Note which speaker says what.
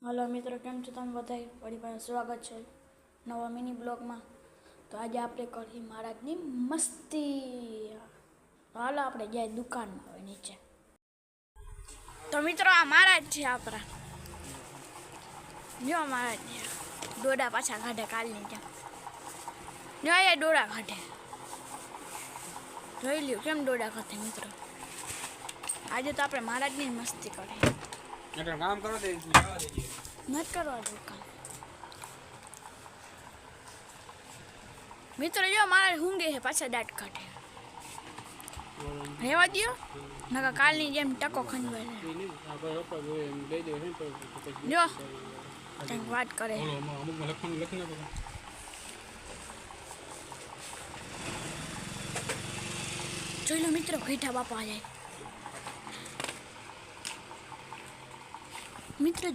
Speaker 1: Hello મિત્રો, કેમ છો તમે બધા? વળી પાછું સ્વાગત છે નવા મિની બ્લોગમાં. તો આજે આપણે કરી મહારાજની મસ્તી. હાલો આપણે જાય દુકાનમાં હોય નીચે. તો મિત્રો આ મહારાજ છે આપણા. જો મહારાજ દોડા પાછા કાઢે કાલની જેમ. જો એ દોડા કાઢે. જોઈ લ્યો કેમ દોડા કાઢે મિત્રો. આજે તો આપણે મહારાજની મસ્તી કરીએ.
Speaker 2: કામ કરો દે
Speaker 1: નથી કરવા દઉં કામ. મિત્રો જો મારે ઊંઘે છે, પાછા દાંત કાઢે. રહેવા દો નકા કાલની જેમ ટકો ખંજવાય. જો કંઈક વાત કરે. જોઈ લો મિત્રો, ઘેટા બાપા જાય મિત્રો.